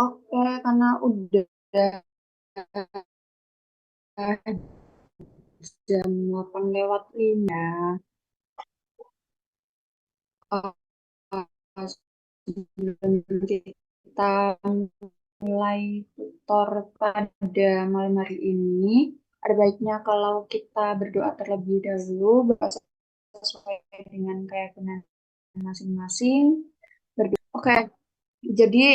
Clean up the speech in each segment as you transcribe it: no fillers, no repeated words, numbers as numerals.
Oke, karena udah jam 8 lewat 5. eh, Sebelum kita mulai tutor pada malam hari ini, ada baiknya kalau kita berdoa terlebih dahulu, berdoa sesuai dengan keyakinan masing-masing. Oke, jadi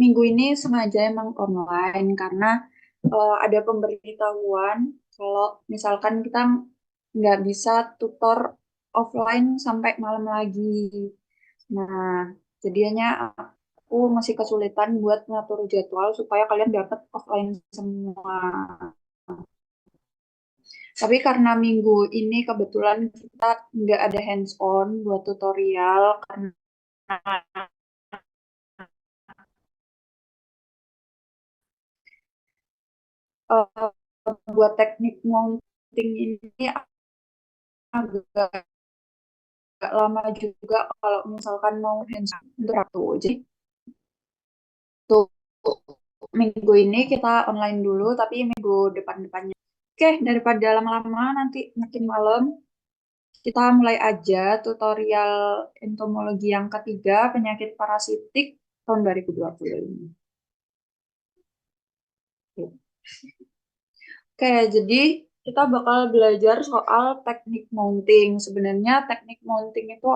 minggu ini sengaja emang online karena ada pemberitahuan kalau misalkan kita nggak bisa tutor offline sampai malam lagi. Nah, jadinya aku masih kesulitan buat ngatur jadwal supaya kalian dapat offline semua. Tapi karena minggu ini kebetulan kita nggak ada hands on buat tutorial karena eh, buat teknik mounting ini agak lama juga kalau misalkan mau hands on untuk satu. Jadi tuh minggu ini kita online dulu, tapi minggu depan-depannya. Oke, daripada lama-lama nanti makin malam, kita mulai aja tutorial entomologi yang ketiga, penyakit parasitik tahun 2025. Oke, jadi kita bakal belajar soal teknik mounting. Sebenarnya teknik mounting itu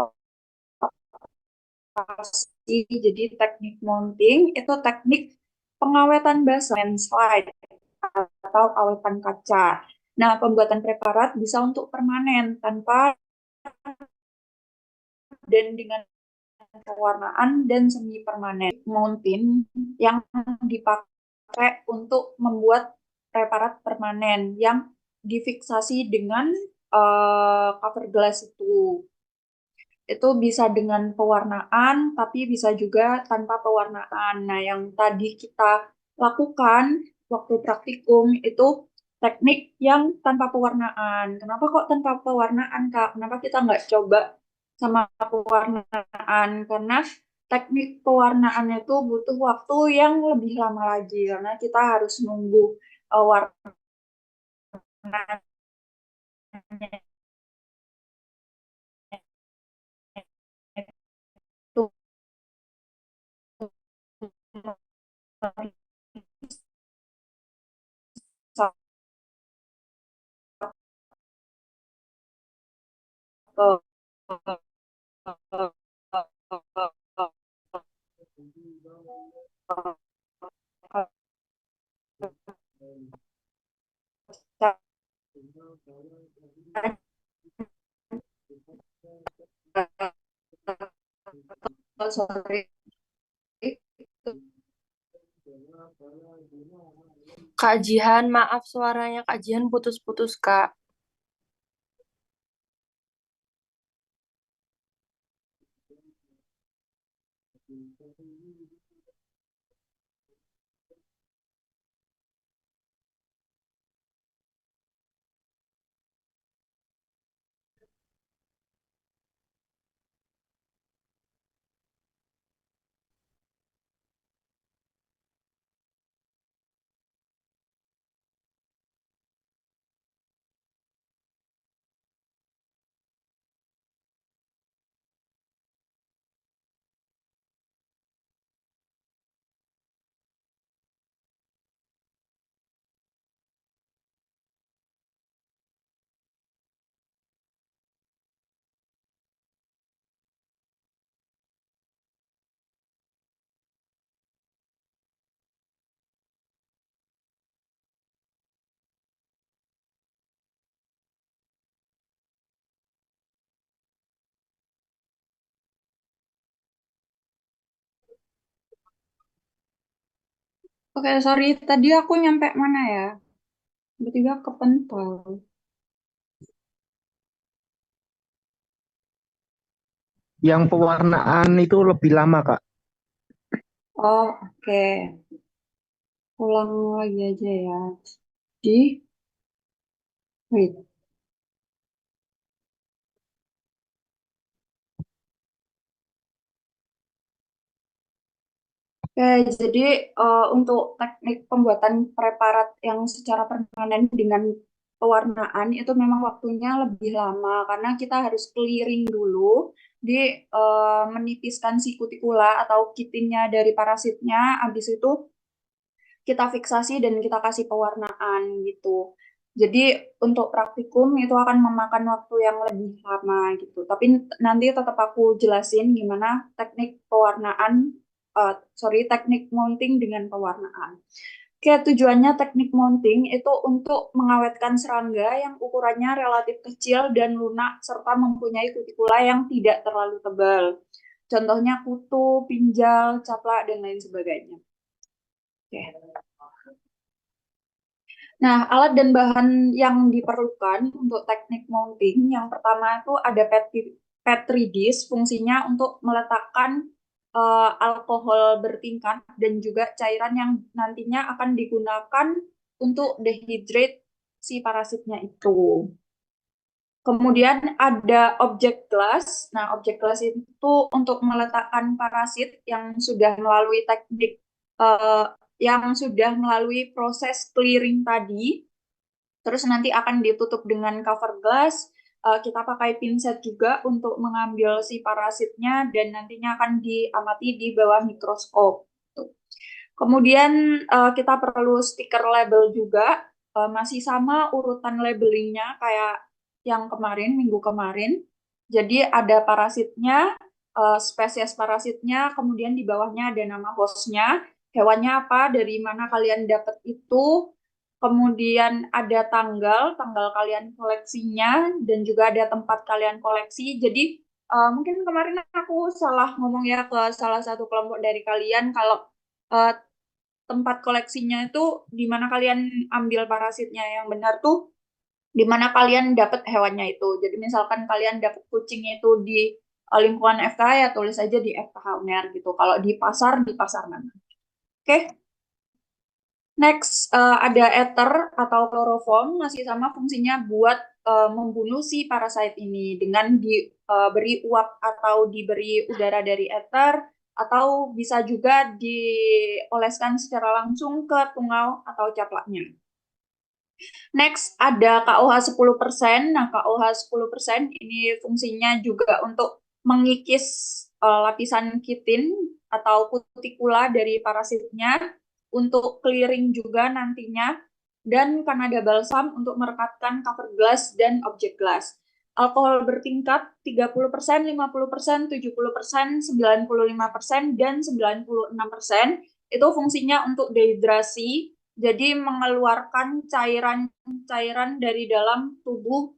apa sih? Jadi teknik mounting itu teknik pengawetan basa slide atau awetan kaca. Nah, pembuatan preparat bisa untuk permanen tanpa dan dengan pewarnaan dan semi permanen. Mounting yang dipakai untuk membuat preparat permanen yang difiksasi dengan cover glass itu bisa dengan pewarnaan, tapi bisa juga tanpa pewarnaan. Nah, yang tadi kita lakukan waktu praktikum itu teknik yang tanpa pewarnaan. Kenapa kok tanpa pewarnaan, Kak? Kenapa kita nggak coba sama pewarnaan? Karena teknik pewarnaan itu butuh waktu yang lebih lama lagi, karena kita harus nunggu warnanya itu sorry. Kak Jihan, maaf suaranya Kak Jihan putus-putus, Kak. Oke, sorry. Tadi aku nyampe mana ya? Tiba-tiba kepental. Yang pewarnaan itu lebih lama, Kak. Oh, oke. Ulang lagi aja ya. Di, wait. Oke, jadi untuk teknik pembuatan preparat yang secara permanen dengan pewarnaan itu memang waktunya lebih lama karena kita harus clearing dulu di menipiskan si kutikula atau kitinnya dari parasitnya. Habis itu kita fiksasi dan kita kasih pewarnaan gitu. Jadi untuk praktikum itu akan memakan waktu yang lebih lama gitu. Tapi nanti tetap aku jelasin gimana teknik pewarnaan, teknik mounting dengan pewarnaan. Oke, tujuannya teknik mounting itu untuk mengawetkan serangga yang ukurannya relatif kecil dan lunak serta mempunyai kutikula yang tidak terlalu tebal. Contohnya kutu, pinjal, caplak, dan lain sebagainya. Oke. Nah, alat dan bahan yang diperlukan untuk teknik mounting, yang pertama itu ada Petri dish, fungsinya untuk meletakkan alkohol bertingkat dan juga cairan yang nantinya akan digunakan untuk dehydrate si parasitnya itu. Kemudian ada objek glass. Nah, objek glass itu untuk meletakkan parasit yang sudah melalui teknik yang sudah melalui proses clearing tadi. Terus nanti akan ditutup dengan cover glass. Kita pakai pinset juga untuk mengambil si parasitnya dan nantinya akan diamati di bawah mikroskop. Kemudian kita perlu stiker label juga. Masih sama urutan labelingnya kayak yang kemarin, minggu kemarin. Jadi ada parasitnya, spesies parasitnya, kemudian di bawahnya ada nama hostnya, hewannya apa, dari mana kalian dapat itu, kemudian ada tanggal kalian koleksinya, dan juga ada tempat kalian koleksi. Jadi mungkin kemarin aku salah ngomong ya ke salah satu kelompok dari kalian kalau uh, tempat koleksinya itu di mana kalian ambil parasitnya. Yang benar tuh di mana kalian dapat hewannya itu. Jadi misalkan kalian dapat kucing itu di lingkungan FKH ya tulis aja di FKH UNER gitu. Kalau di pasar mana. Oke. Next, ada ether atau kloroform, masih sama fungsinya buat membunuh si parasit ini dengan diberi uap atau diberi udara dari ether, atau bisa juga dioleskan secara langsung ke tungau atau caplaknya. Next, ada KOH 10%. Nah, KOH 10% ini fungsinya juga untuk mengikis lapisan kitin atau kutikula dari parasitnya, untuk clearing juga nantinya, dan kanada balsam untuk merekatkan cover glass dan objek glass. Alkohol bertingkat 30%, 50%, 70%, 95%, dan 96%. Itu fungsinya untuk dehidrasi, jadi mengeluarkan cairan-cairan dari dalam tubuh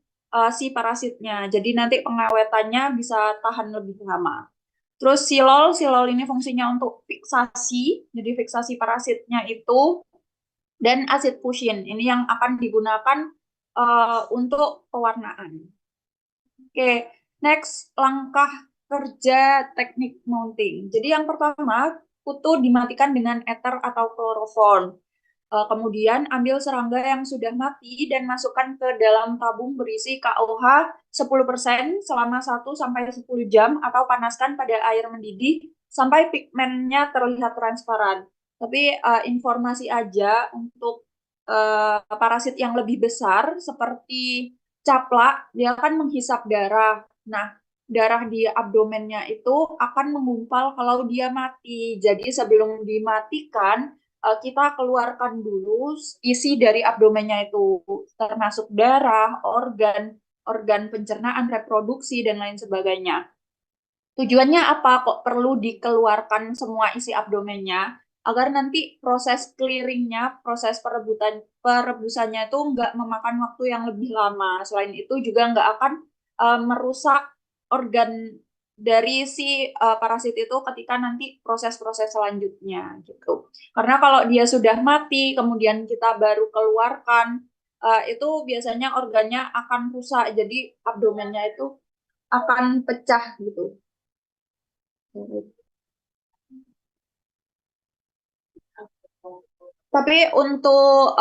si parasitnya. Jadi nanti pengawetannya bisa tahan lebih lama. Terus silol ini fungsinya untuk fiksasi, jadi fiksasi parasitnya itu, dan asid fusin ini yang akan digunakan untuk pewarnaan. Oke, next langkah kerja teknik mounting. Jadi yang pertama, kutu dimatikan dengan ether atau kloroform. Kemudian ambil serangga yang sudah mati dan masukkan ke dalam tabung berisi KOH 10% selama 1-10 jam atau panaskan pada air mendidih sampai pigmennya terlihat transparan. Tapi informasi aja untuk parasit yang lebih besar seperti caplak, dia akan menghisap darah. Nah, darah di abdomennya itu akan menggumpal kalau dia mati. Jadi sebelum dimatikan, kita keluarkan dulu isi dari abdomennya itu, termasuk darah, organ pencernaan, reproduksi, dan lain sebagainya. Tujuannya apa kok perlu dikeluarkan semua isi abdomennya? Agar nanti proses clearingnya, proses perebusannya itu nggak memakan waktu yang lebih lama. Selain itu juga nggak akan merusak organ dari si parasit itu ketika nanti proses-proses selanjutnya gitu. Karena kalau dia sudah mati, kemudian kita baru keluarkan, itu biasanya organnya akan rusak, jadi abdomennya itu akan pecah gitu. Tapi untuk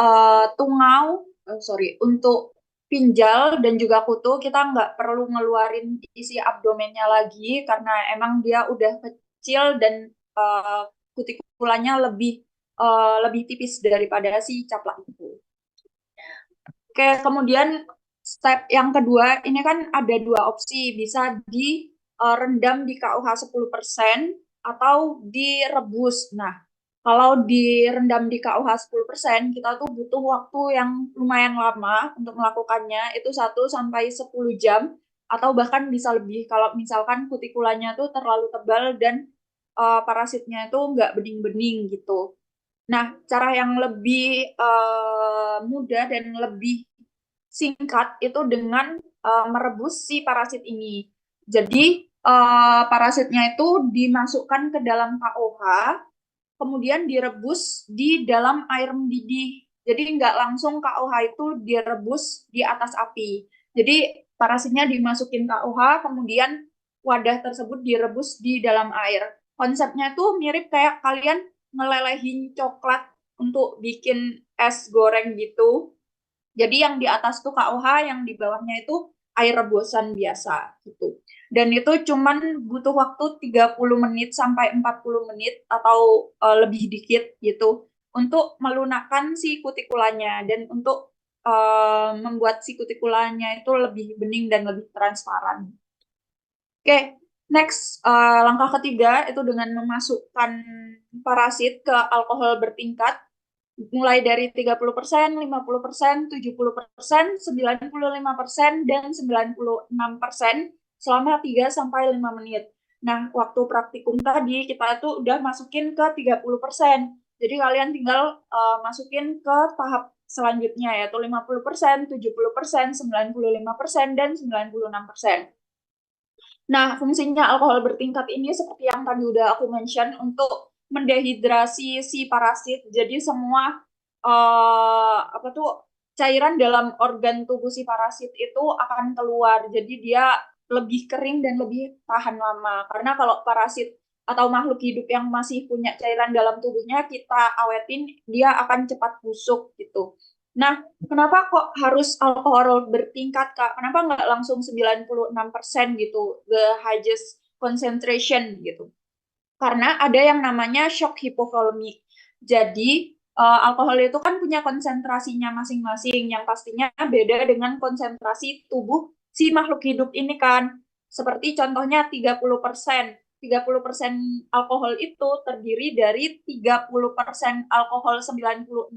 untuk pinjal dan juga kutu kita nggak perlu ngeluarin isi abdomennya lagi karena emang dia udah kecil dan kutikula kutikulanya lebih tipis daripada si caplak itu. Oke, kemudian step yang kedua, ini kan ada dua opsi, bisa direndam di KUH 10% atau direbus. Nah, kalau direndam di KUH 10%, kita tuh butuh waktu yang lumayan lama untuk melakukannya, itu 1-10 jam, atau bahkan bisa lebih kalau misalkan kutikulanya tuh terlalu tebal dan parasitnya itu nggak bening-bening gitu. Nah, cara yang lebih mudah dan lebih singkat itu dengan merebus si parasit ini. Jadi, parasitnya itu dimasukkan ke dalam KOH, kemudian direbus di dalam air mendidih. Jadi nggak langsung KOH itu direbus di atas api. Jadi parasitnya dimasukin KOH, kemudian wadah tersebut direbus di dalam air. Konsepnya tuh mirip kayak kalian ngelelehin coklat untuk bikin es goreng gitu. Jadi yang di atas tuh KOH, yang di bawahnya itu air rebusan biasa gitu. Dan itu cuman butuh waktu 30 menit sampai 40 menit atau lebih dikit gitu untuk melunakkan si kutikulanya dan untuk membuat si kutikulanya itu lebih bening dan lebih transparan. Oke, next langkah ketiga itu dengan memasukkan parasit ke alkohol bertingkat mulai dari 30%, 50%, 70%, 95%, dan 96% selama 3-5 menit. Nah, waktu praktikum tadi kita tuh udah masukin ke 30%. Jadi kalian tinggal masukin ke tahap selanjutnya yaitu 50%, 70%, 95%, dan 96%. Nah, fungsinya alkohol bertingkat ini seperti yang tadi udah aku mention untuk mendehidrasi si parasit. Jadi semua apa tuh cairan dalam organ tubuh si parasit itu akan keluar. Jadi dia lebih kering dan lebih tahan lama. Karena kalau parasit atau makhluk hidup yang masih punya cairan dalam tubuhnya kita awetin, dia akan cepat busuk gitu. Nah, kenapa kok harus alkohol bertingkat, Kak? Kenapa nggak langsung 96% gitu, the highest concentration gitu? Karena ada yang namanya shock hypovolemic. Jadi, alkohol itu kan punya konsentrasinya masing-masing, yang pastinya beda dengan konsentrasi tubuh si makhluk hidup ini kan. Seperti contohnya 30%. 30% alkohol itu terdiri dari 30% alkohol 96%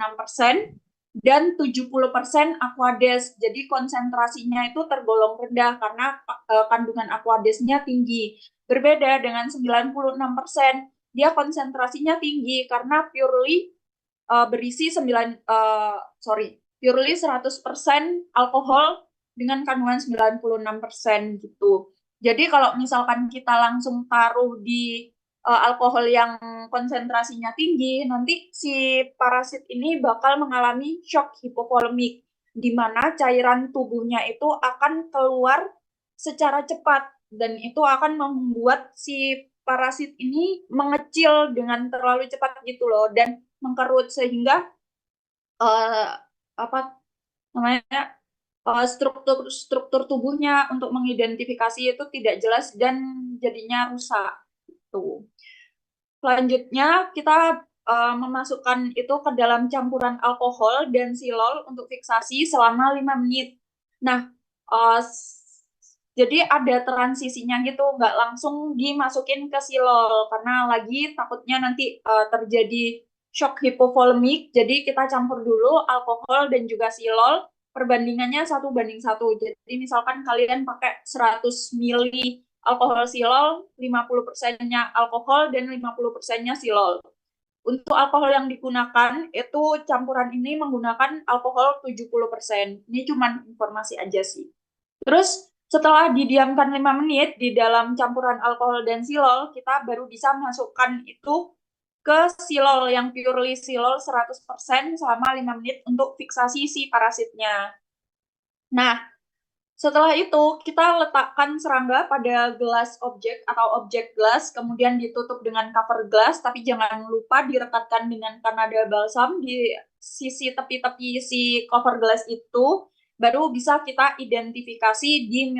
dan 70% aquades. Jadi konsentrasinya itu tergolong rendah karena kandungan aquadesnya tinggi. Berbeda dengan 96%, dia konsentrasinya tinggi karena berisi purely 100% alkohol dengan kandungan 96% gitu. Jadi kalau misalkan kita langsung taruh di alkohol yang konsentrasinya tinggi, nanti si parasit ini bakal mengalami shock hipovolemik, di mana cairan tubuhnya itu akan keluar secara cepat dan itu akan membuat si parasit ini mengecil dengan terlalu cepat gitu loh dan mengkerut sehingga apa namanya struktur tubuhnya untuk mengidentifikasi itu tidak jelas dan jadinya rusak. Tuh. Selanjutnya kita memasukkan itu ke dalam campuran alkohol dan silol untuk fiksasi selama 5 menit. Nah, jadi ada transisinya gitu, nggak langsung dimasukin ke silol karena lagi takutnya nanti terjadi shock hipovolemik. Jadi kita campur dulu alkohol dan juga silol, perbandingannya 1:1. Jadi misalkan kalian pakai 100 ml alkohol silol, 50%-nya alkohol dan 50%-nya silol. Untuk alkohol yang digunakan, itu campuran ini menggunakan alkohol 70%. Ini cuma informasi aja sih. Terus setelah didiamkan 5 menit di dalam campuran alkohol dan silol, kita baru bisa masukkan itu ke silol yang purely silol 100% selama 5 menit untuk fiksasi si parasitnya. Nah, setelah itu, kita letakkan serangga pada gelas objek atau objek gelas, kemudian ditutup dengan cover gelas, tapi jangan lupa direkatkan dengan Canada balsam di sisi tepi-tepi si cover gelas itu, baru bisa kita identifikasi di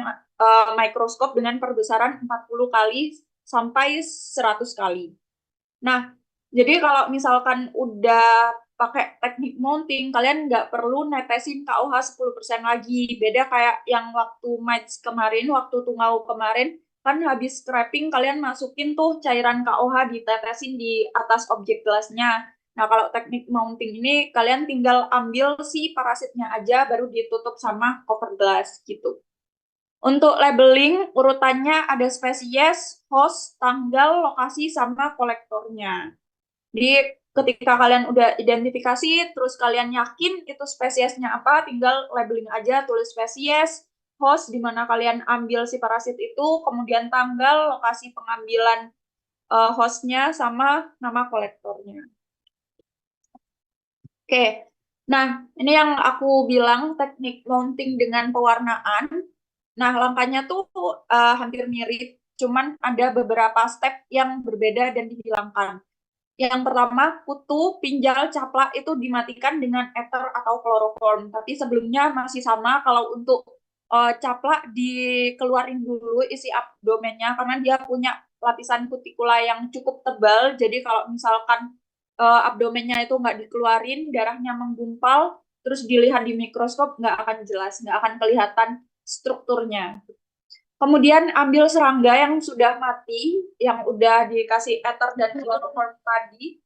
mikroskop dengan perbesaran 40 kali sampai 100 kali. Nah, Jadi kalau misalkan udah pakai teknik mounting, kalian nggak perlu netesin KOH 10% lagi. Beda kayak yang waktu match kemarin, waktu tungau kemarin, kan habis scraping kalian masukin tuh cairan KOH ditetesin di atas objek gelasnya. Nah, kalau teknik mounting ini kalian tinggal ambil si parasitnya aja baru ditutup sama cover glass gitu. Untuk labeling, urutannya ada spesies, host, tanggal, lokasi, sama kolektornya. Jadi ketika kalian udah identifikasi, terus kalian yakin itu spesiesnya apa, tinggal labeling aja, tulis spesies, host di mana kalian ambil si parasit itu, kemudian tanggal, lokasi pengambilan hostnya, sama nama kolektornya. Oke, nah ini yang aku bilang teknik mounting dengan pewarnaan. Nah, langkahnya tuh hampir mirip, cuman ada beberapa step yang berbeda dan dihilangkan. Yang pertama, kutu, pinjal, caplak itu dimatikan dengan ether atau kloroform. Tapi sebelumnya masih sama, kalau untuk caplak dikeluarin dulu isi abdomennya, karena dia punya lapisan kutikula yang cukup tebal. Jadi kalau misalkan abdomennya itu nggak dikeluarin, darahnya menggumpal, terus dilihat di mikroskop nggak akan jelas, nggak akan kelihatan strukturnya. Kemudian ambil serangga yang sudah mati, yang udah dikasih ether dan chloroform tadi,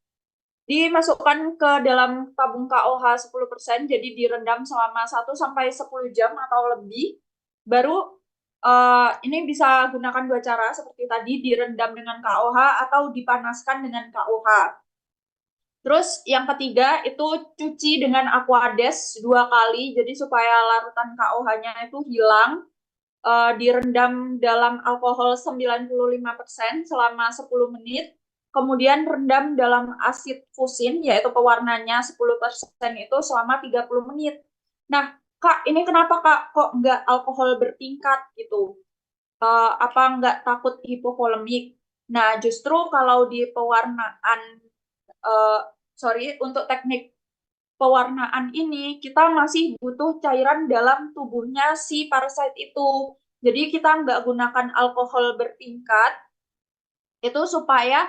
dimasukkan ke dalam tabung KOH 10%, jadi direndam selama 1-10 jam atau lebih. Baru ini bisa gunakan dua cara, seperti tadi, direndam dengan KOH atau dipanaskan dengan KOH. Terus yang ketiga itu cuci dengan Aquades 2 kali, jadi supaya larutan KOH-nya itu hilang. Direndam dalam alkohol 95% selama 10 menit, kemudian rendam dalam asid fusin, yaitu pewarnanya 10% itu selama 30 menit. Nah, Kak, ini kenapa Kak kok nggak alkohol bertingkat gitu? Apa nggak takut hipovolemik? Nah, justru kalau di pewarnaan, untuk teknik pewarnaan ini, kita masih butuh cairan dalam tubuhnya si parasit itu. Jadi kita nggak gunakan alkohol bertingkat, itu supaya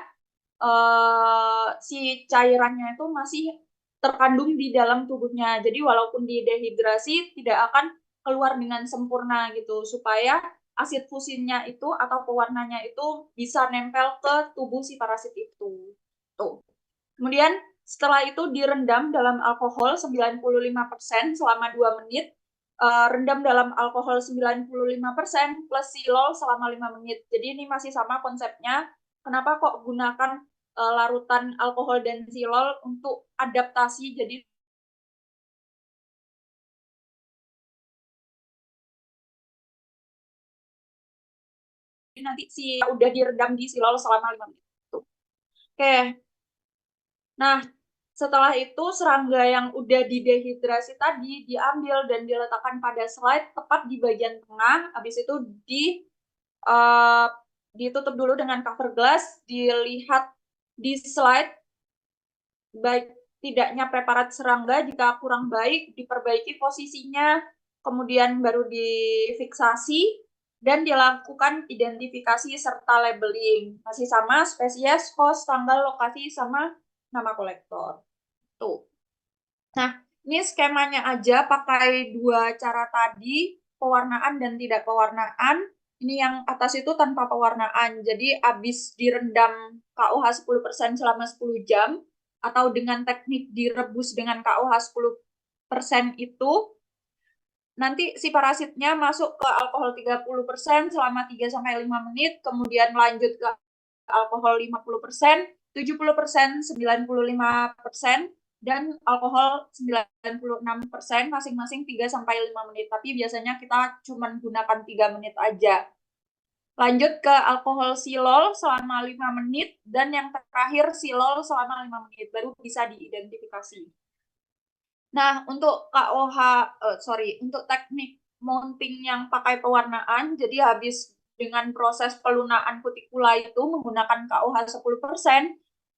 si cairannya itu masih terkandung di dalam tubuhnya. Jadi walaupun didehidrasi, tidak akan keluar dengan sempurna gitu, supaya asid fusinnya itu atau pewarnanya itu bisa nempel ke tubuh si parasit itu. Tuh. Kemudian setelah itu direndam dalam alkohol 95% selama 2 menit. Rendam dalam alkohol 95% plus silol selama 5 menit. Jadi ini masih sama konsepnya. Kenapa kok gunakan larutan alkohol dan silol untuk adaptasi? Jadi nanti si udah direndam di silol selama 5 menit. Oke. Nah, setelah itu serangga yang udah didehidrasi tadi diambil dan diletakkan pada slide tepat di bagian tengah. Habis itu ditutup dulu dengan cover glass, dilihat di slide baik tidaknya preparat serangga, jika kurang baik diperbaiki posisinya, kemudian baru difiksasi dan dilakukan identifikasi serta labeling. Masih sama spesies, host, tanggal, lokasi, sama nama kolektor. Tuh. Nah, ini skemanya aja pakai dua cara tadi, pewarnaan dan tidak pewarnaan. Ini yang atas itu tanpa pewarnaan. Jadi habis direndam KOH 10% selama 10 jam atau dengan teknik direbus dengan KOH 10% itu, nanti si parasitnya masuk ke alkohol 30% selama 3-5 menit, kemudian lanjut ke alkohol 50%, 70%, 95%, dan alkohol 96% masing-masing 3-5 menit. Tapi biasanya kita cuma gunakan 3 menit aja. Lanjut ke alkohol silol selama 5 menit, dan yang terakhir silol selama 5 menit, baru bisa diidentifikasi. Nah, untuk untuk teknik mounting yang pakai pewarnaan, jadi habis dengan proses pelunaan kutikula itu menggunakan KOH 10%,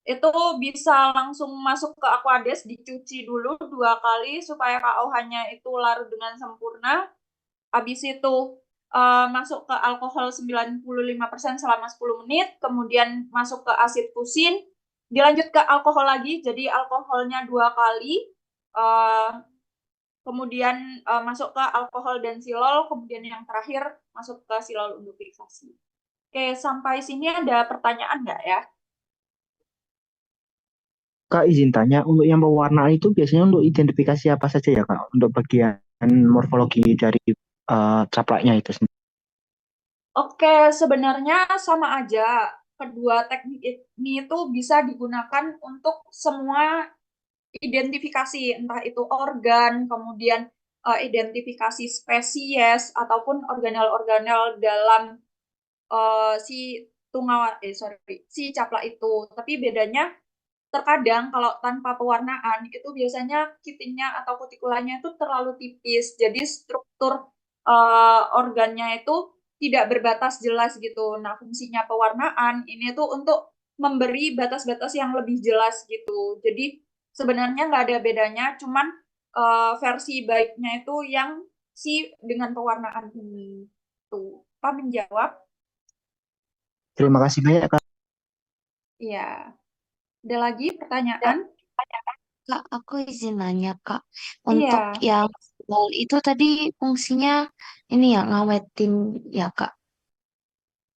itu bisa langsung masuk ke Aquades, dicuci dulu 2 kali supaya KOH-nya itu larut dengan sempurna. Habis itu masuk ke alkohol 95% selama 10 menit, kemudian masuk ke asid fusin, Dilanjut ke alkohol lagi, jadi alkoholnya 2 kali, eh, kemudian masuk ke alkohol dan silol, kemudian yang terakhir masuk ke silol untuk fiksasi. Oke, sampai sini ada pertanyaan nggak ya? Kak izin tanya, untuk yang pewarnaan itu biasanya untuk identifikasi apa saja ya Kak? Untuk bagian morfologi dari caplaknya itu sendiri. Oke, sebenarnya sama aja. Kedua teknik ini itu bisa digunakan untuk semua identifikasi, entah itu organ, kemudian identifikasi spesies, ataupun organel-organel dalam si si caplak itu. Tapi bedanya terkadang kalau tanpa pewarnaan itu biasanya kitingnya atau kutikulanya itu terlalu tipis. Jadi struktur organnya itu tidak berbatas jelas gitu. Nah, fungsinya pewarnaan ini tuh untuk memberi batas-batas yang lebih jelas gitu. Jadi sebenarnya nggak ada bedanya, cuman versi baiknya itu yang si dengan pewarnaan ini. Tuh, Pak menjawab? Terima kasih banyak Kak. Iya. Ada lagi Ya, pertanyaan? Kak, aku izin nanya, Kak. Untuk Iya. yang bal itu tadi fungsinya ini ya ngawetin ya, Kak.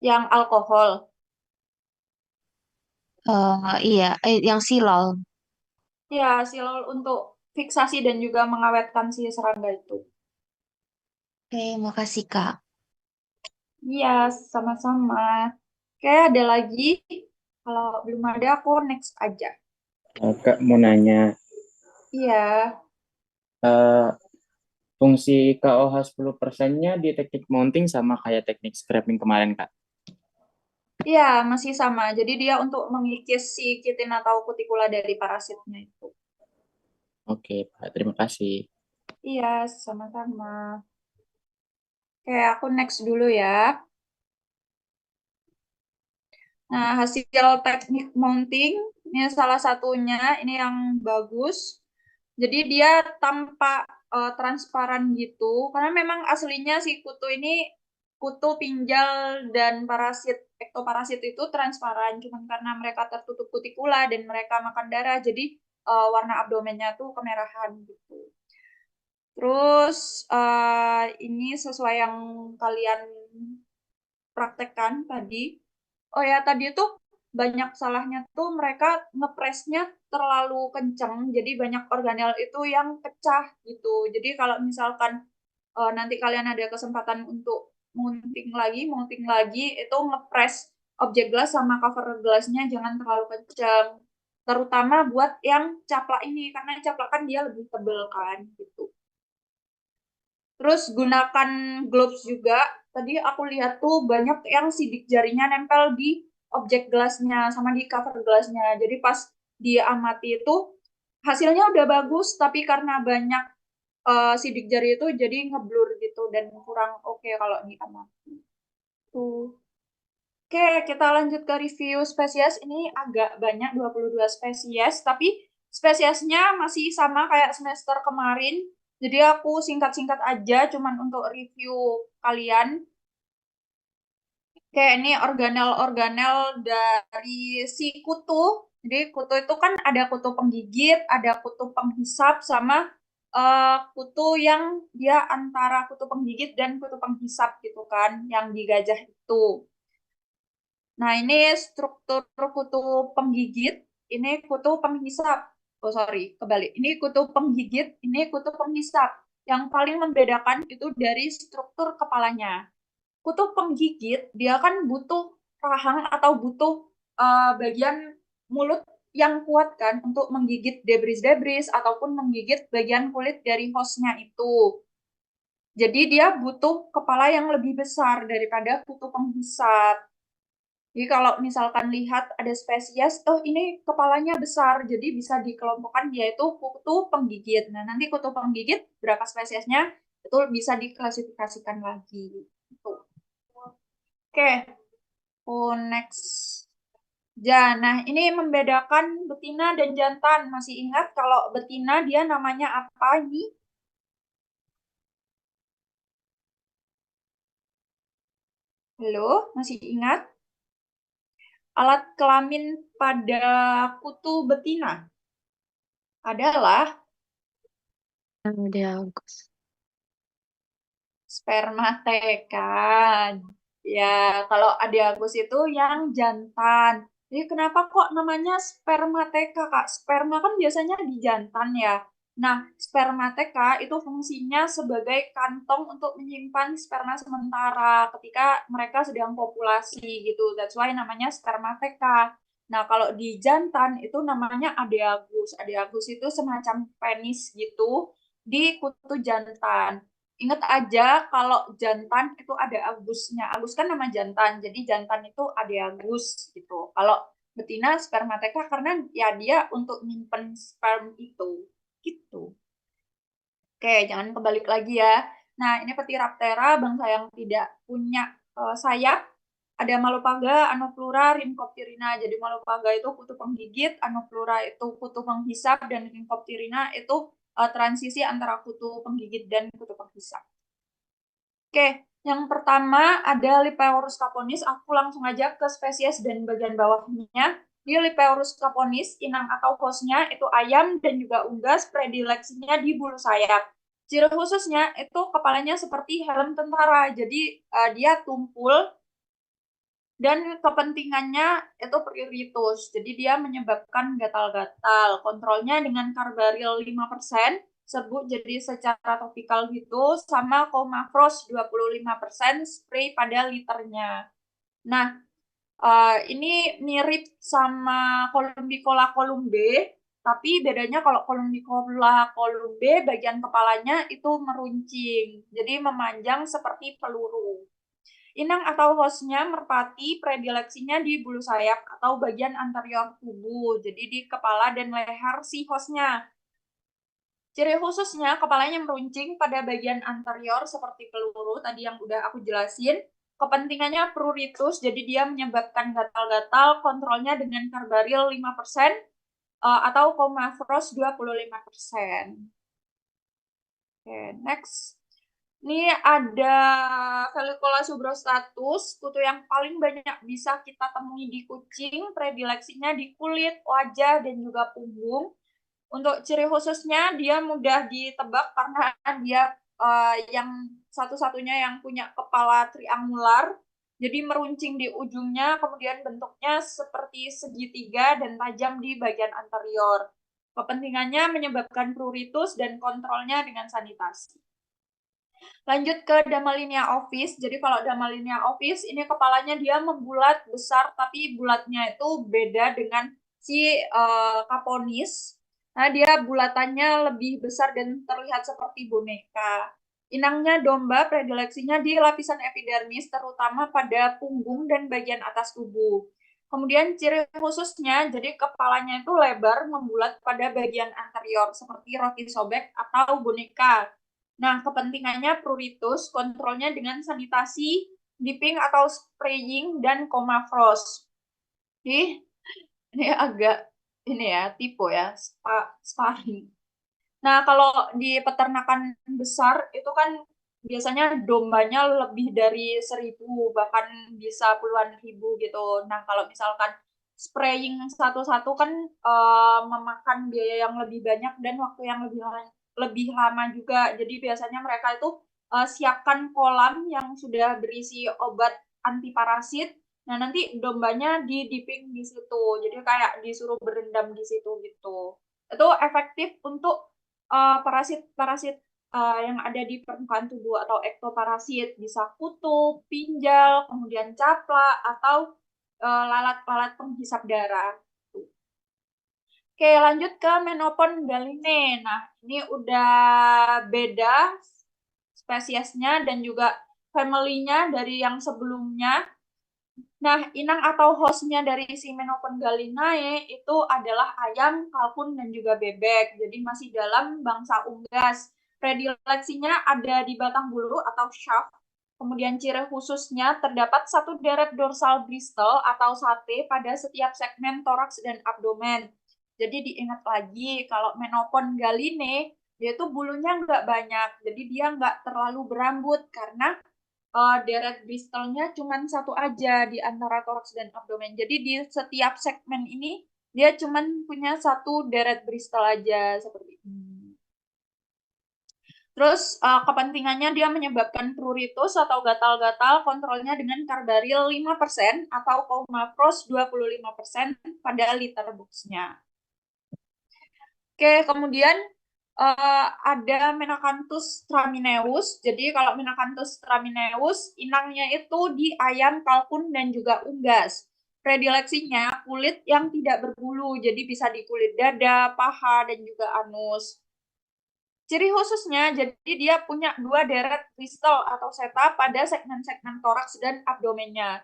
Yang alkohol. Iya, yang silol. Ya, silol untuk fiksasi dan juga mengawetkan si serangga itu. Oke, makasih, Kak. Iya, sama-sama. Oke, ada lagi. Kalau belum ada, aku next aja. Kak mau nanya, Iya, eh, fungsi KOH 10%-nya di teknik mounting sama kayak teknik scraping kemarin, Kak? iya, masih sama. Jadi dia untuk mengikis si kitin atau kutikula dari parasitnya itu. Oke, Pak. Terima kasih. Iya, sama-sama. Oke, aku next dulu ya. Nah, hasil teknik mounting, ini salah satunya, ini yang bagus. Jadi dia tanpa transparan gitu, karena memang aslinya si kutu ini, kutu, pinjal, dan parasit, ektoparasit itu transparan. Cuman karena mereka tertutup kutikula dan mereka makan darah, jadi warna abdomennya tuh kemerahan gitu. Terus ini sesuai yang kalian praktekkan tadi. Oh ya, tadi tuh banyak salahnya tuh mereka ngepresnya terlalu kenceng, jadi banyak organel itu yang pecah gitu. Jadi kalau misalkan nanti kalian ada kesempatan untuk mounting lagi, itu ngepres objek gelas sama cover gelasnya jangan terlalu kenceng. Terutama buat yang caplak ini, karena caplak kan dia lebih tebel kan gitu. Terus gunakan gloves juga. Tadi aku lihat tuh banyak yang sidik jarinya nempel di objek gelasnya sama di cover gelasnya. Jadi pas diamati itu hasilnya udah bagus, tapi karena banyak sidik jari itu jadi ngeblur gitu dan kurang oke kalau diamati. Tuh. Oke, kita lanjut ke review spesies. Ini agak banyak, 22 spesies, tapi spesiesnya masih sama kayak semester kemarin. Jadi aku singkat-singkat aja, cuman untuk review kalian. Kayak ini organel-organel dari si kutu. Jadi kutu itu kan ada kutu penggigit, ada kutu penghisap, sama kutu yang dia antara kutu penggigit dan kutu penghisap gitu kan, yang di gajah itu. Nah, ini struktur kutu penggigit, ini kutu penghisap. Oh, sorry, kebalik. Ini kutu penggigit, ini kutu penghisap. Yang paling membedakan itu dari struktur kepalanya. Kutu penggigit, dia kan butuh rahang atau butuh bagian mulut yang kuat kan untuk menggigit debris-debris ataupun menggigit bagian kulit dari hostnya itu. Jadi dia butuh kepala yang lebih besar daripada kutu penghisap. Jadi kalau misalkan lihat ada spesies, oh ini kepalanya besar, jadi bisa dikelompokkan dia itu kutu penggigit. Nah, nanti kutu penggigit berapa spesiesnya itu bisa diklasifikasikan lagi. Gitu. Oke, next. Nah ini membedakan betina dan jantan. Masih ingat kalau betina dia namanya apa ini? Halo, masih ingat? alat kelamin pada kutu betina adalah Diagus. spermateka. Ya, kalau adiagus itu yang jantan. Jadi kenapa kok namanya spermateka, Kak? Sperma kan biasanya di jantan ya. Nah, spermateka itu fungsinya sebagai kantong untuk menyimpan sperma sementara ketika mereka sedang populasi gitu. That's why namanya spermateka. Nah, kalau di jantan itu namanya adiagus. Adiagus itu semacam penis gitu di kutu jantan. Ingat aja kalau jantan itu ada agusnya. Agus kan nama jantan, jadi jantan itu ada agus gitu. Kalau betina spermateka karena ya dia untuk nyimpen sperm itu. Gitu. Oke, jangan kebalik lagi ya. Nah, ini Ptiraptera, bangsa yang tidak punya sayap. Ada Malupaga, Anoplura, Rhincoptyrina. Jadi Malupaga itu kutu penggigit, Anoplura itu kutu penghisap, dan Rhincoptyrina itu transisi antara kutu penggigit dan kutu penghisap. Oke, yang pertama ada Lipeorus caponis. Aku langsung aja ke spesies dan bagian bawahnya. Di Lipeorus caponis, inang atau hostnya itu ayam dan juga unggas, predileksinya di bulu sayap. Ciri khususnya itu kepalanya seperti helm tentara, jadi dia tumpul dan kepentingannya itu pruritus. Jadi dia menyebabkan gatal-gatal. Kontrolnya dengan karbaril 5%, serbuk jadi secara topikal gitu, sama Comafros 25% spray pada liternya. Nah, ini mirip sama Columbicola columbae, tapi bedanya kalau Columbicola columbae bagian kepalanya itu meruncing, jadi memanjang seperti peluru. Inang atau hostnya merpati, predileksinya di bulu sayap atau bagian anterior tubuh, jadi di kepala dan leher si hostnya. Ciri khususnya kepalanya meruncing pada bagian anterior seperti peluru, tadi yang udah aku jelasin. Kepentingannya pruritus, jadi dia menyebabkan gatal-gatal, kontrolnya dengan karbaril 5%, atau Comafros 25%. Oke, next. Ini ada Velicola subrostatus, kutu yang paling banyak bisa kita temui di kucing, predileksinya di kulit, wajah, dan juga punggung. Untuk ciri khususnya, dia mudah ditebak karena dia yang satu-satunya yang punya kepala triangular, jadi meruncing di ujungnya, kemudian bentuknya seperti segitiga dan tajam di bagian anterior. Kepentingannya menyebabkan pruritus dan kontrolnya dengan sanitasi. Lanjut ke Damalinia ovis. Jadi kalau Damalinia ovis ini kepalanya dia membulat besar, tapi bulatnya itu beda dengan si Caponis. Nah, dia bulatannya lebih besar dan terlihat seperti boneka. Inangnya domba, predileksinya di lapisan epidermis, terutama pada punggung dan bagian atas tubuh. Kemudian ciri khususnya, jadi kepalanya itu lebar, membulat pada bagian anterior, seperti roti sobek atau boneka. Nah, kepentingannya pruritus, kontrolnya dengan sanitasi, dipping atau spraying, dan Comafros. Jadi, ini agak ini ya, tipe ya, sparring. Nah, kalau di peternakan besar itu kan biasanya dombanya lebih dari 1.000, bahkan bisa puluhan ribu gitu. Nah, kalau misalkan spraying satu-satu kan memakan biaya yang lebih banyak dan waktu yang lebih lama juga. Jadi biasanya mereka itu siapkan kolam yang sudah berisi obat anti parasit. Nah, nanti dombanya di dipping di situ. Jadi kayak disuruh berendam di situ gitu. Itu efektif untuk parasit-parasit yang ada di permukaan tubuh atau ektoparasit, bisa kutu, pinjal, kemudian capla, atau lalat-lalat penghisap darah. Oke, lanjut ke Menopon galine. Nah, ini udah beda spesiesnya dan juga family-nya dari yang sebelumnya. Nah, inang atau hostnya dari si Menopon galinae itu adalah ayam, kalkun, dan juga bebek. Jadi masih dalam bangsa unggas. Predileksinya ada di batang bulu atau shaft. Kemudian ciri khususnya terdapat satu deret dorsal bristle atau sate pada setiap segmen toraks dan abdomen. Jadi diingat lagi kalau Menopon galine dia tuh bulunya nggak banyak, jadi dia nggak terlalu berambut karena deret Bristolnya cuma satu aja di antara toraks dan abdomen. Jadi di setiap segmen ini dia cuma punya satu deret Bristol aja seperti ini. Terus kepentingannya dia menyebabkan pruritus atau gatal-gatal, kontrolnya dengan karbaril 5% atau Comafros 25% pada liter boxnya. Oke, kemudian ada Menacanthus tramineus. Jadi kalau Menacanthus tramineus, inangnya itu di ayam, kalkun, dan juga unggas. Predileksinya kulit yang tidak berbulu, jadi bisa di kulit dada, paha, dan juga anus. Ciri khususnya, jadi dia punya 2 deret kristal atau seta pada segmen-segmen toraks dan abdomennya.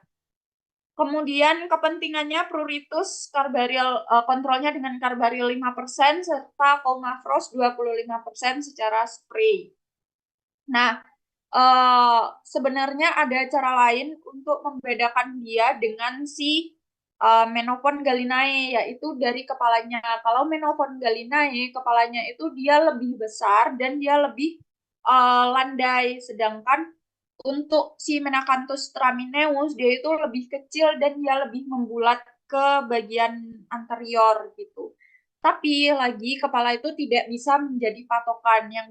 Kemudian kepentingannya pruritus, karbaril, kontrolnya dengan karbaril 5% serta Comafros 25% secara spray. Nah, sebenarnya ada cara lain untuk membedakan dia dengan si Menophon gallinae, yaitu dari kepalanya. Kalau Menophon gallinae, kepalanya itu dia lebih besar dan dia lebih landai, sedangkan untuk si Menacanthus tramineus dia itu lebih kecil dan dia lebih membulat ke bagian anterior gitu. Tapi lagi kepala itu tidak bisa menjadi patokan. Yang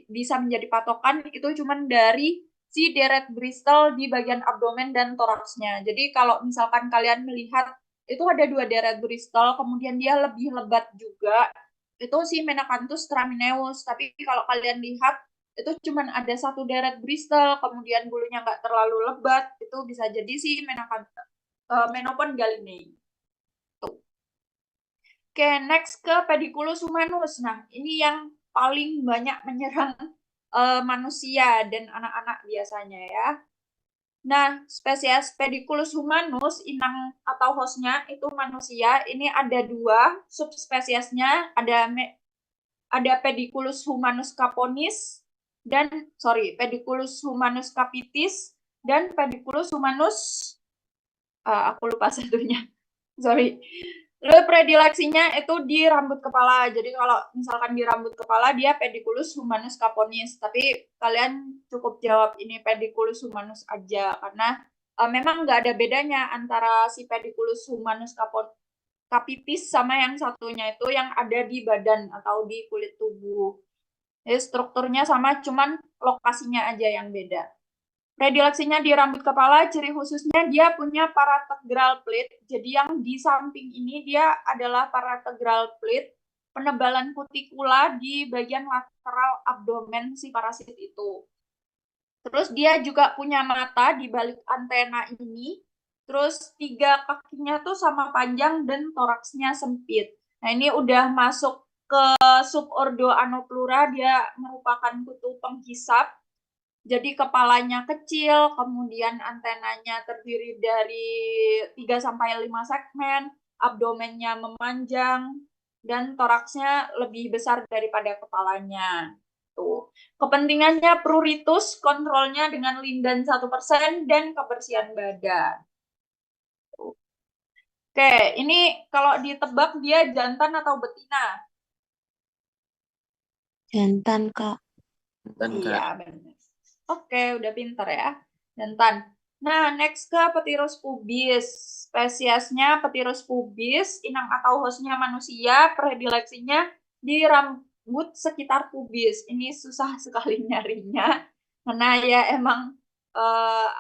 bisa menjadi patokan itu cuma dari si deret Bristol di bagian abdomen dan toraksnya. Jadi kalau misalkan kalian melihat itu ada 2 deret Bristol, kemudian dia lebih lebat juga, itu si Menacanthus tramineus. Tapi kalau kalian lihat itu cuma ada 1 deret Bristol, kemudian bulunya nggak terlalu lebat, itu bisa jadi si Menophon gallinae. Oke, next ke Pediculus humanus. Nah, ini yang paling banyak menyerang manusia dan anak-anak biasanya ya. Nah, spesies Pediculus humanus, inang atau hostnya itu manusia. Ini ada 2 subspesiesnya, ada Pediculus humanus caponis dan Pediculus humanus capitis dan Pediculus humanus aku lupa satunya. Lalu predileksinya itu di rambut kepala. Jadi kalau misalkan di rambut kepala dia Pediculus humanus caponis. Tapi kalian cukup jawab ini Pediculus humanus aja karena memang nggak ada bedanya antara si Pediculus humanus capitis sama yang satunya itu yang ada di badan atau di kulit tubuh. Jadi strukturnya sama, cuman lokasinya aja yang beda. Predileksinya di rambut kepala, ciri khususnya dia punya parategral plate. Jadi yang di samping ini dia adalah parategral plate, penebalan kutikula di bagian lateral abdomen si parasit itu. Terus dia juga punya mata di balik antena ini. Terus 3 kakinya tuh sama panjang dan toraksnya sempit. Nah, ini udah masuk ke subordo Anoplura, dia merupakan kutu penghisap. Jadi kepalanya kecil, kemudian antenanya terdiri dari 3-5 segmen, abdomennya memanjang, dan toraksnya lebih besar daripada kepalanya. Tuh. Kepentingannya pruritus, kontrolnya dengan lindan 1% dan kebersihan badan. Tuh. Oke, ini kalau ditebak dia jantan atau betina? Jantan, Kak. Dan Iya, benar. Oke, udah pinter ya. Jantan. Nah, next ke Petirus pubis. Spesiesnya Petirus pubis, inang atau hostnya manusia, predileksinya di rambut sekitar pubis. Ini susah sekali nyarinya. Karena ya emang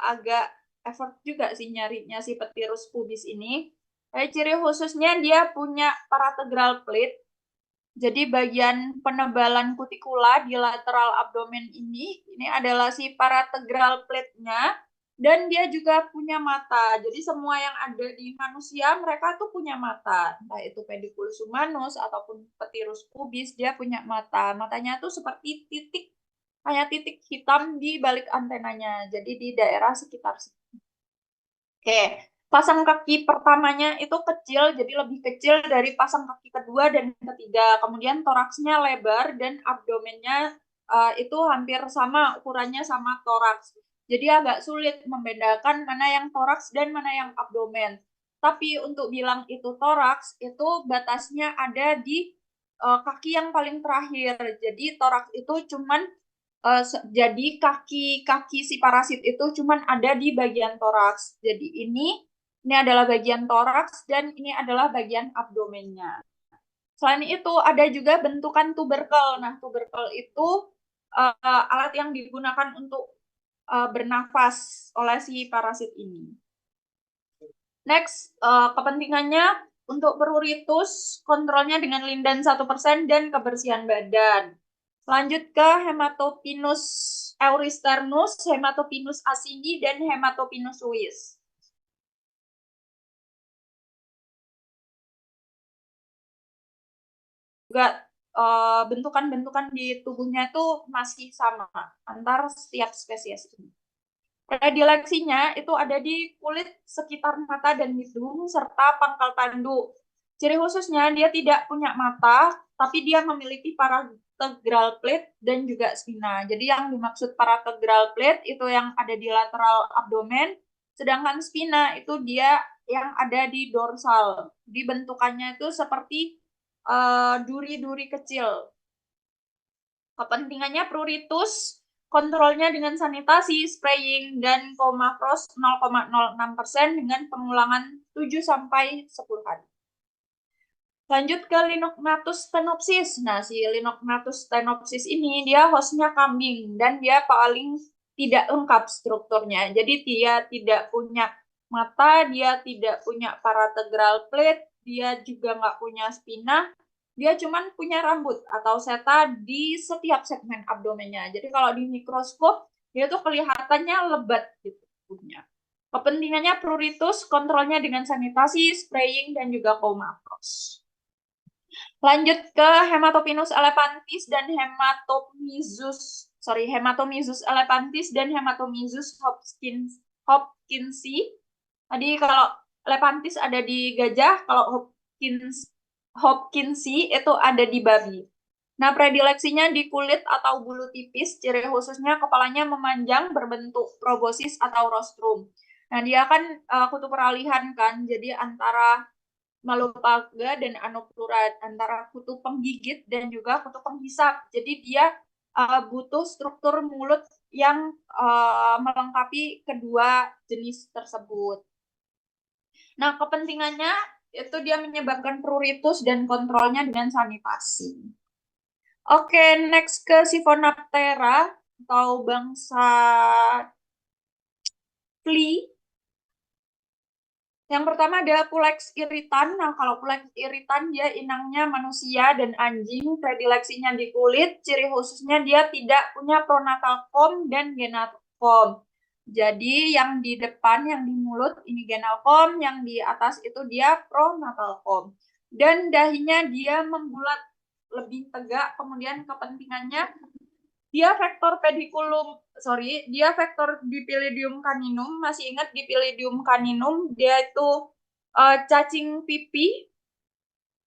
agak effort juga sih nyarinya si Petirus pubis ini. Ciri khususnya dia punya parategral plate. Jadi bagian penebalan kutikula di lateral abdomen ini adalah si parategral plate-nya dan dia juga punya mata. Jadi semua yang ada di manusia mereka tuh punya mata. Entah itu Pediculus humanus ataupun Petirus pubis dia punya mata. Matanya tuh seperti titik, kayak titik hitam di balik antenanya. Jadi di daerah sekitar situ. Oke. Pasang kaki pertamanya itu kecil, jadi lebih kecil dari pasang kaki kedua dan ketiga. Kemudian toraksnya lebar dan abdomennya itu hampir sama, ukurannya sama toraks. Jadi agak sulit membedakan mana yang toraks dan mana yang abdomen. Tapi untuk bilang itu toraks, itu batasnya ada di kaki yang paling terakhir. Jadi toraks itu cuman Jadi kaki si parasit itu cuman ada di bagian toraks. Jadi ini adalah bagian toraks dan ini adalah bagian abdomennya. Selain itu ada juga bentukan tuberkel. Nah, tuberkel itu alat yang digunakan untuk bernafas oleh si parasit ini. Next, kepentingannya untuk pruritus, kontrolnya dengan lindan 1% dan kebersihan badan. Lanjut ke Hematopinus euristernus, Hematopinus acini, dan Hematopinus suis. Juga bentukan-bentukan di tubuhnya itu masih sama antar setiap spesies ini. Predileksinya itu ada di kulit sekitar mata dan hidung serta pangkal tanduk. Ciri khususnya dia tidak punya mata, tapi dia memiliki parategral plate dan juga spina. Jadi yang dimaksud parategral plate itu yang ada di lateral abdomen, sedangkan spina itu dia yang ada di dorsal. Di bentukannya itu seperti duri-duri kecil. Kepentingannya pruritus, kontrolnya dengan sanitasi, spraying, dan komafros 0,06% dengan pengulangan 7-10 hari. Lanjut ke Linognathus stenopsis. Nah, si Linognathus stenopsis ini dia hostnya kambing dan dia paling tidak lengkap strukturnya. Jadi dia tidak punya mata, dia tidak punya parategral plate, dia juga nggak punya spina, dia cuman punya rambut atau seta di setiap segmen abdomennya. Jadi kalau di mikroskop dia tuh kelihatannya lebat gitu tubuhnya. Kepentingannya pruritus, kontrolnya dengan sanitasi, spraying, dan juga komafros. Lanjut ke Hematopinus elephantis dan Hematomyzus elephantis dan Hematomyzus hopkinsi. Tadi kalau elephantis ada di gajah, kalau hopkinsi itu ada di babi. Nah, predileksinya di kulit atau bulu tipis, ciri khususnya kepalanya memanjang berbentuk proboscis atau rostrum. Nah, dia kan kutub peralihan kan, jadi antara Malupaga dan Anoplura, antara kutub penggigit dan juga kutub penghisap. Jadi dia butuh struktur mulut yang melengkapi kedua jenis tersebut. Nah, kepentingannya itu dia menyebabkan pruritus dan kontrolnya dengan sanitasi. Oke, next ke Siphonaptera atau bangsa flea. Yang pertama ada Pulex irritan. Nah, kalau Pulex irritan dia inangnya manusia dan anjing, predileksinya di kulit, ciri khususnya dia tidak punya pronatal comb dan genal comb. Jadi yang di depan, yang di mulut ini genal comb, yang di atas itu dia pronatal comb. Dan dahinya dia membulat lebih tegak, kemudian kepentingannya dia vektor Dipylidium caninum. Masih ingat Dipylidium caninum? Dia itu cacing pipi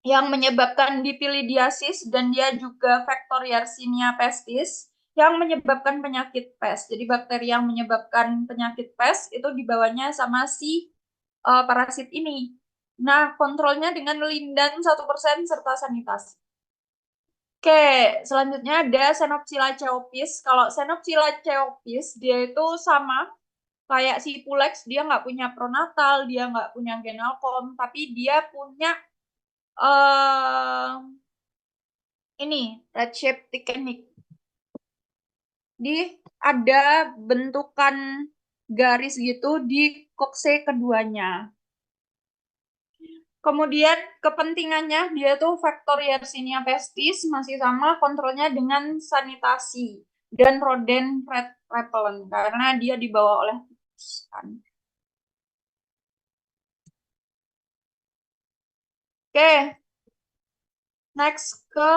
yang menyebabkan dipylidiasis dan dia juga vektor Yersinia pestis yang menyebabkan penyakit pes. Jadi bakteri yang menyebabkan penyakit pes itu dibawanya sama si parasit ini. Nah, kontrolnya dengan lindan 1% serta sanitasi. Oke, selanjutnya ada Xenopsila ceopis. Kalau Xenopsila ceopis, dia itu sama kayak si Pulex, dia nggak punya pronatal, dia nggak punya genal comb, tapi dia punya ini red shape thickening. Ada bentukan garis gitu di kokse keduanya. Kemudian kepentingannya dia tuh vektor Yersinia pestis, masih sama, kontrolnya dengan sanitasi dan rodent repellent karena dia dibawa oleh tikus kan. Oke. Next ke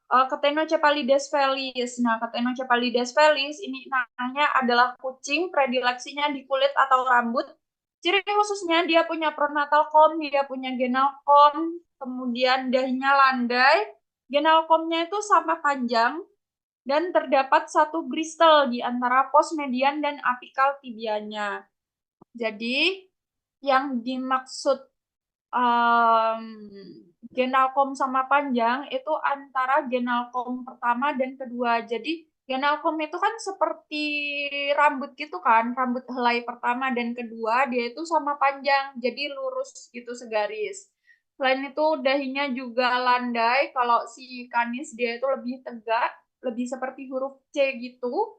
Ctenocephalides felis. Nah, Ctenocephalides felis ini namanya adalah kucing, predileksinya di kulit atau rambut. Ciri khususnya dia punya pronatal comb, dia punya genal comb, kemudian dahinya landai, genal comb-nya itu sama panjang, dan terdapat satu bristle di antara pos median dan apikal tibianya. Jadi, yang dimaksud genal comb sama panjang itu antara genal comb pertama dan kedua. Jadi, Genalcom itu kan seperti rambut gitu kan, rambut helai pertama dan kedua dia itu sama panjang, jadi lurus gitu segaris. Selain itu dahinya juga landai, kalau si Canis dia itu lebih tegak, lebih seperti huruf C gitu.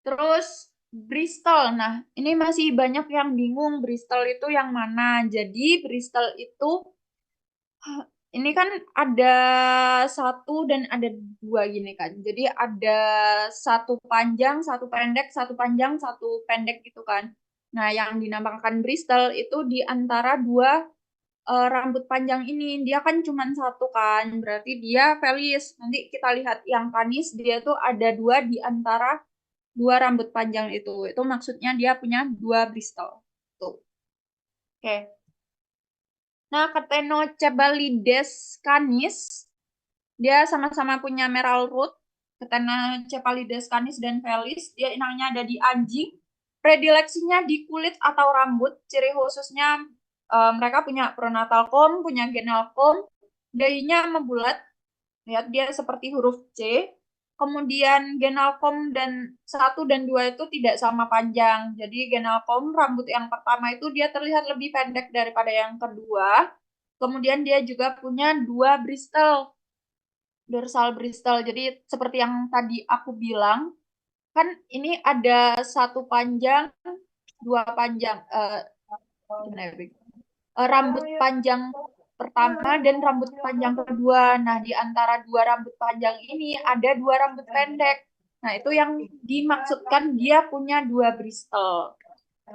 Terus Bristol, nah ini masih banyak yang bingung Bristol itu yang mana. Jadi Bristol itu ini kan ada satu dan ada dua gini kan. Jadi ada satu panjang, satu pendek, satu panjang, satu pendek gitu kan. Nah, yang dinamakan Bristol itu di antara dua rambut panjang ini. Dia kan cuma satu kan, berarti dia Felis. Nanti kita lihat yang Canis, dia tuh ada dua di antara dua rambut panjang itu. Itu maksudnya dia punya dua Bristol. Tuh. Oke. Nah, Ctenocebalides canis, dia sama-sama punya merle root. Ctenocebalides canis dan Felis, dia inangnya ada di anjing. Predileksinya di kulit atau rambut. Ciri khususnya mereka punya pronatal comb, punya genal comb. Dahinya membulat. Lihat dia seperti huruf C. Kemudian genalcom dan 1 dan 2 itu tidak sama panjang. Jadi genalcom rambut yang pertama itu dia terlihat lebih pendek daripada yang kedua. Kemudian dia juga punya dua bristle, dorsal bristle. Jadi seperti yang tadi aku bilang, kan ini ada satu panjang, dua panjang. Gimana ya, Bik? Rambut panjang pertama dan rambut panjang kedua. Nah, di antara dua rambut panjang ini ada dua rambut pendek. Nah, itu yang dimaksudkan dia punya dua bristle.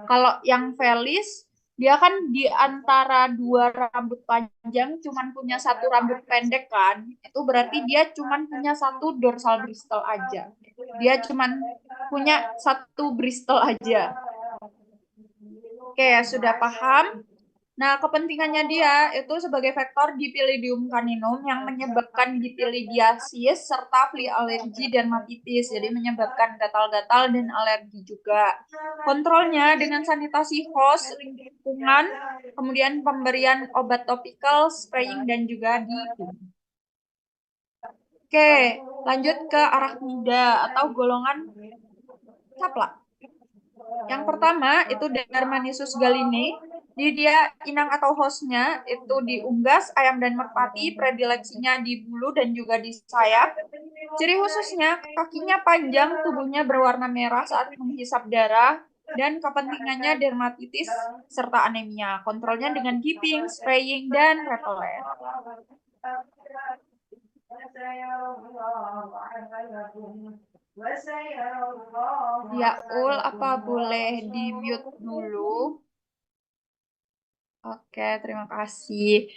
Kalau yang Felis, dia kan di antara dua rambut panjang cuman punya satu rambut pendek kan. Itu berarti dia cuman punya satu dorsal bristle aja. Dia cuman punya satu bristle aja. Oke, sudah paham? Nah, kepentingannya dia itu sebagai faktor Dipylidium caninum yang menyebabkan dipylidiasis serta flea alergi dan dermatitis. Jadi menyebabkan gatal-gatal dan alergi juga. Kontrolnya dengan sanitasi host, lingkungan, kemudian pemberian obat topikal, spraying, dan juga di Oke, lanjut ke arachnida atau golongan caplak. Yang pertama itu Dermanisus galine. Dia inang atau hostnya itu di unggas, ayam dan merpati, predileksinya di bulu dan juga di sayap. Ciri khususnya kakinya panjang, tubuhnya berwarna merah saat menghisap darah, dan kepentingannya dermatitis serta anemia. Kontrolnya dengan keeping, spraying, dan repellent. Ya, apa boleh di-mute dulu? Oke, terima kasih.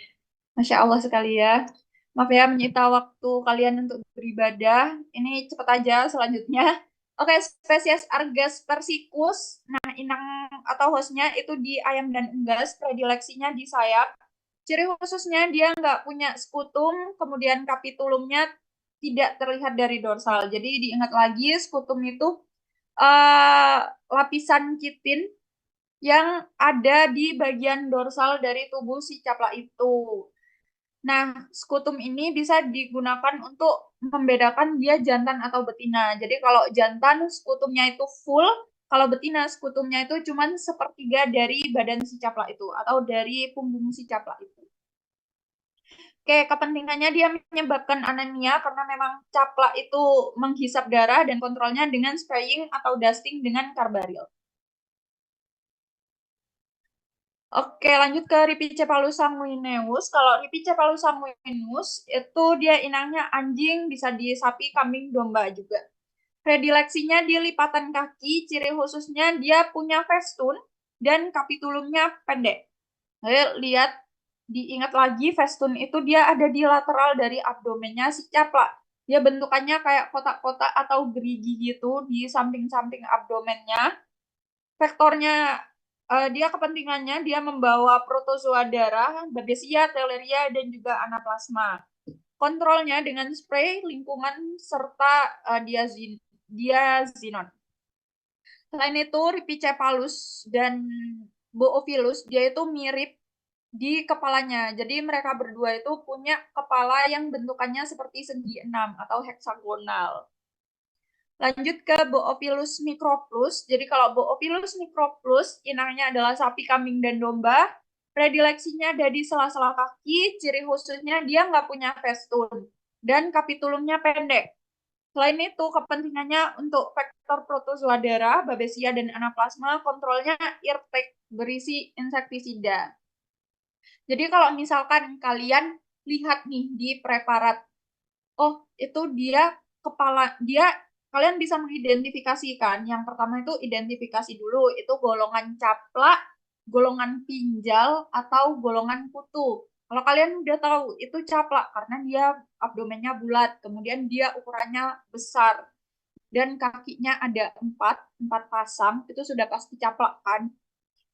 Masya Allah sekali ya. Maaf ya, menyita waktu kalian untuk beribadah. Ini cepat aja selanjutnya. Oke, spesies Argas persicus. Nah, inang atau hostnya itu di ayam dan unggas. Predileksinya di sayap. Ciri khususnya dia nggak punya skutum, kemudian kapitulumnya tidak terlihat dari dorsal. Jadi diingat lagi, skutum itu lapisan kitin yang ada di bagian dorsal dari tubuh si caplak itu. Nah, skutum ini bisa digunakan untuk membedakan dia jantan atau betina. Jadi kalau jantan skutumnya itu full, kalau betina skutumnya itu cuma sepertiga dari badan si caplak itu atau dari punggung si caplak itu. Oke, kepentingannya dia menyebabkan anemia karena memang caplak itu menghisap darah dan kontrolnya dengan spraying atau dusting dengan karbaril. Oke, lanjut ke Ripicephalus sanguineus. Kalau Ripicephalus sanguineus itu dia inangnya anjing, bisa di sapi, kambing, domba juga. Predileksinya di lipatan kaki, ciri khususnya dia punya festun dan kapitulumnya pendek. Lihat, diingat lagi festun itu dia ada di lateral dari abdomennya si caplak. Dia bentukannya kayak kotak-kotak atau gerigi gitu di samping-samping abdomennya. Faktornya dia kepentingannya dia membawa protozoa darah, Babesia, Theileria, dan juga Anaplasma. Kontrolnya dengan spray, lingkungan, serta diazinon. Selain itu, Ripicephalus dan Boophilus, dia itu mirip di kepalanya. Jadi mereka berdua itu punya kepala yang bentukannya seperti segi 6 atau heksagonal. Lanjut ke Boophilus microplus. Jadi kalau Boophilus microplus, inangnya adalah sapi, kambing, dan domba. Predileksinya ada di sela-sela kaki, ciri khususnya dia nggak punya festun, dan kapitulumnya pendek. Selain itu, kepentingannya untuk vektor protozoa darah, Babesia, dan Anaplasma, kontrolnya earthquake berisi insektisida. Jadi kalau misalkan kalian lihat nih di preparat, oh itu dia kalian bisa mengidentifikasikan. Yang pertama itu identifikasi dulu, itu golongan caplak, golongan pinjal, atau golongan kutu. Kalau kalian udah tahu itu caplak karena dia abdomennya bulat, kemudian dia ukurannya besar, dan kakinya ada empat pasang, itu sudah pasti caplak kan.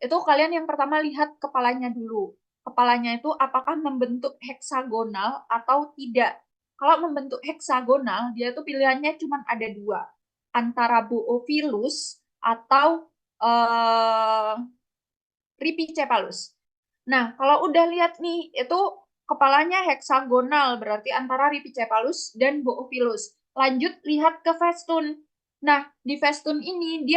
Itu kalian yang pertama lihat kepalanya dulu. Kepalanya itu apakah membentuk heksagonal atau tidak. Kalau membentuk heksagonal, dia itu pilihannya cuma ada dua. Antara Boophilus atau Ripicephalus. Nah, kalau udah lihat nih, itu kepalanya heksagonal, berarti antara Ripicephalus dan Boophilus. Lanjut, lihat ke festun. Nah, di festun ini, di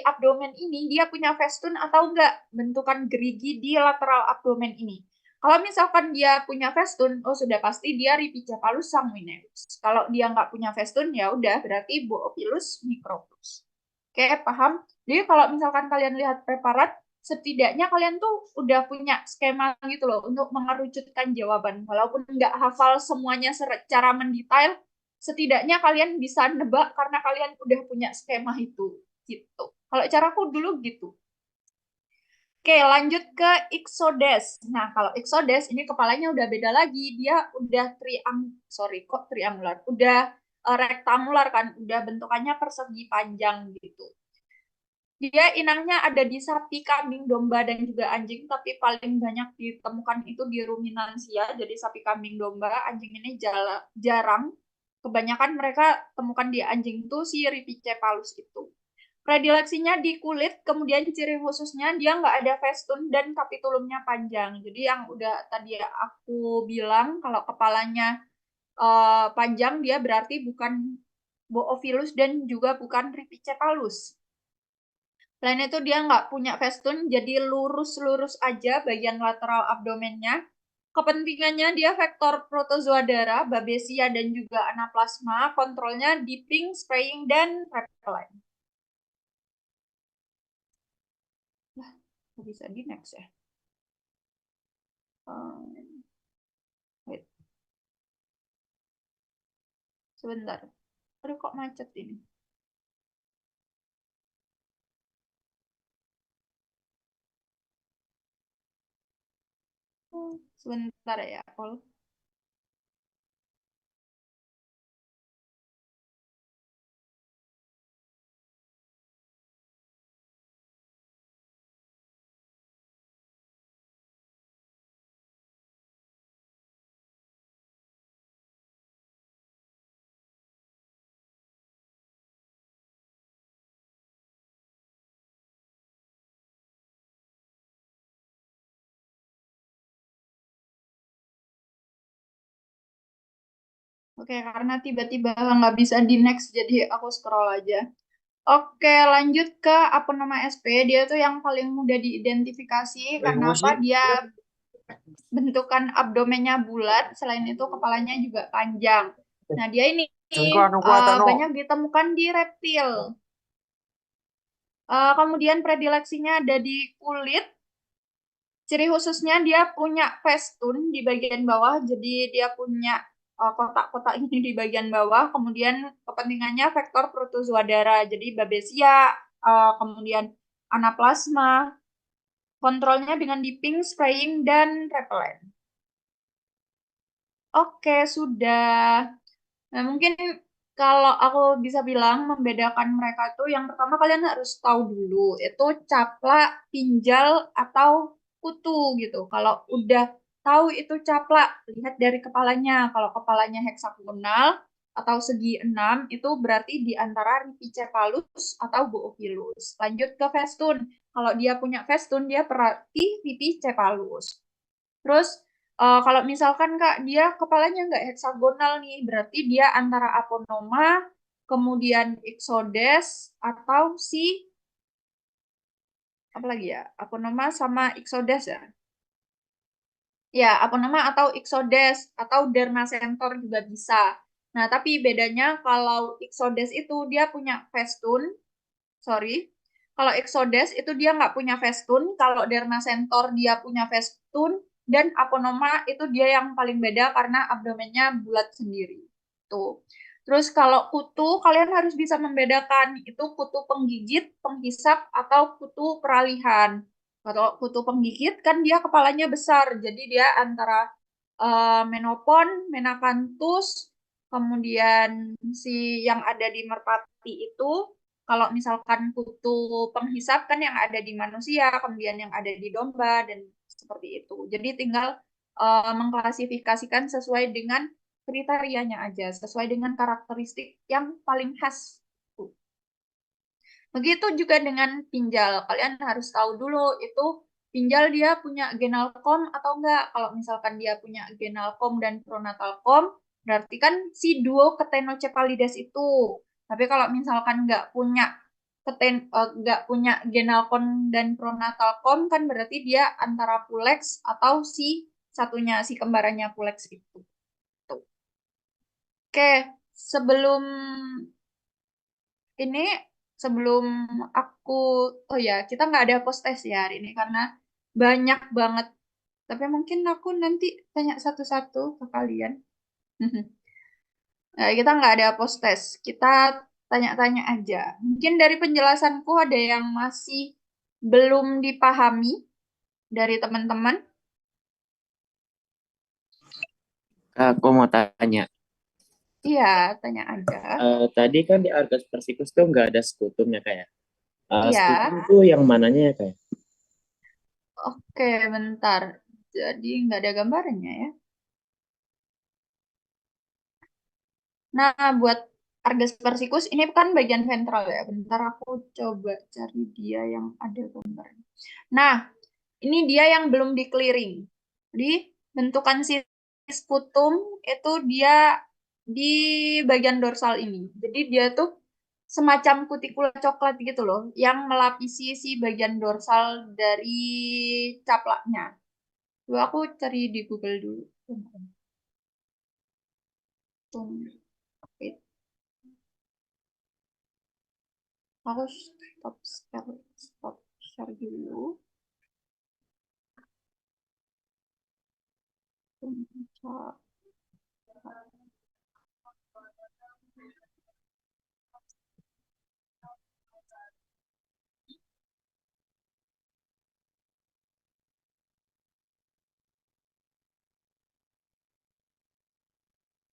abdomen ini, dia punya festun atau enggak? Bentukan gerigi di lateral abdomen ini. Kalau misalkan dia punya festun, oh sudah pasti dia Ripicephalus sanguineus. Kalau dia nggak punya festun, ya udah berarti Boophilus microplus. Oke, paham? Jadi kalau misalkan kalian lihat preparat, setidaknya kalian tuh udah punya skema gitu loh untuk mengerucutkan jawaban. Walaupun nggak hafal semuanya secara mendetail, setidaknya kalian bisa nebak karena kalian udah punya skema itu. Gitu. Kalau caraku dulu gitu. Oke, lanjut ke Ixodes. Nah, kalau Ixodes ini kepalanya udah beda lagi. Dia udah triangular. Udah rektangular kan, udah bentukannya persegi panjang gitu. Dia inangnya ada di sapi, kambing, domba, dan juga anjing, tapi paling banyak ditemukan itu di ruminansia. Jadi sapi, kambing, domba, anjing ini jarang. Kebanyakan mereka temukan di anjing itu si Ripicephalus itu. Predileksinya di kulit, kemudian ciri khususnya dia nggak ada festun dan kapitulumnya panjang. Jadi yang udah tadi aku bilang, kalau kepalanya panjang, dia berarti bukan Boophilus dan juga bukan Ripicephalus. Selain itu dia nggak punya festun, jadi lurus-lurus aja bagian lateral abdomennya. Kepentingannya dia vektor protozoa darah, Babesia, dan juga Anaplasma. Kontrolnya dipping, spraying, dan repellent. Nah, bisa di next ya. Wait. Sebentar. Aduh, kok macet ini. Sebentar ya, Paul. Oke, karena tiba-tiba nggak bisa di next, jadi aku scroll aja. Oke, lanjut ke aponema SP. Dia tuh yang paling mudah diidentifikasi. Karena apa? Dia bentukan abdomennya bulat, selain itu kepalanya juga panjang. Nah, dia ini banyak ditemukan di reptil. Kemudian predileksinya ada di kulit. Ciri khususnya dia punya festun di bagian bawah, jadi dia punya kotak-kotak ini di bagian bawah. Kemudian kepentingannya vektor protozoa darah, jadi Babesia, kemudian Anaplasma. Kontrolnya dengan dipping, spraying, dan repellent. Oke, sudah. Nah, mungkin kalau aku bisa bilang membedakan mereka itu, yang pertama kalian harus tahu dulu, itu caplak, pinjal, atau kutu gitu. Kalau udah tahu itu caplak, lihat dari kepalanya. Kalau kepalanya heksagonal atau segi 6, itu berarti di antara Ripicephalus atau Boophilus. Lanjut ke festun. Kalau dia punya festun, dia berarti Ripicephalus. Terus kalau misalkan Kak dia kepalanya nggak heksagonal nih, berarti dia antara aponoma, kemudian Ixodes atau si apa lagi ya? Aponema sama Ixodes ya. Ya, aponema atau Ixodes atau Dermacentor juga bisa. Nah, tapi bedanya kalau Ixodes itu dia punya festun, sorry. Kalau Ixodes itu dia nggak punya festun, kalau Dermacentor dia punya festun, dan aponema itu dia yang paling beda karena abdomennya bulat sendiri. Tuh. Terus kalau kutu, kalian harus bisa membedakan itu kutu penggigit, penghisap, atau kutu peralihan. Kalau kutu penggigit kan dia kepalanya besar, jadi dia antara menopon, menakanthus, kemudian si yang ada di merpati itu, kalau misalkan kutu penghisap kan yang ada di manusia, kemudian yang ada di domba, dan seperti itu. Jadi tinggal mengklasifikasikan sesuai dengan kriterianya aja, sesuai dengan karakteristik yang paling khas. Begitu juga dengan pinjal. Kalian harus tahu dulu itu pinjal dia punya genalcom atau enggak. Kalau misalkan dia punya genalcom dan pronatalcom, berarti kan si duo Ctenocephalides itu. Tapi kalau misalkan nggak punya genalcom dan pronatalcom, kan berarti dia antara pulex atau si satunya, si kembarannya pulex itu. Tuh. Oke, sebelum ini sebelum aku oh ya kita nggak ada post test ya hari ini karena banyak banget, tapi mungkin aku nanti tanya satu-satu ke kalian. Nah, kita nggak ada post test, kita tanya-tanya aja. Mungkin dari penjelasanku ada yang masih belum dipahami dari teman-teman. Aku mau tanya. Iya, tanya aja. Tadi kan di Argas Persikus tuh nggak ada skutumnya kayak. Iya. Skutum tuh yang mananya ya kayak? Oke, bentar, jadi nggak ada gambarnya ya. Nah, buat Argas persicus ini kan bagian ventral ya. Bentar aku coba cari dia yang ada gambarnya. Nah, ini dia yang belum di clearing. Jadi, bentukan si sputum itu dia di bagian dorsal ini. Jadi dia tuh semacam kutikula coklat gitu loh, yang melapisi si bagian dorsal dari caplaknya. Coba aku cari di Google dulu. Tum- Aku stop share dulu. Bentar.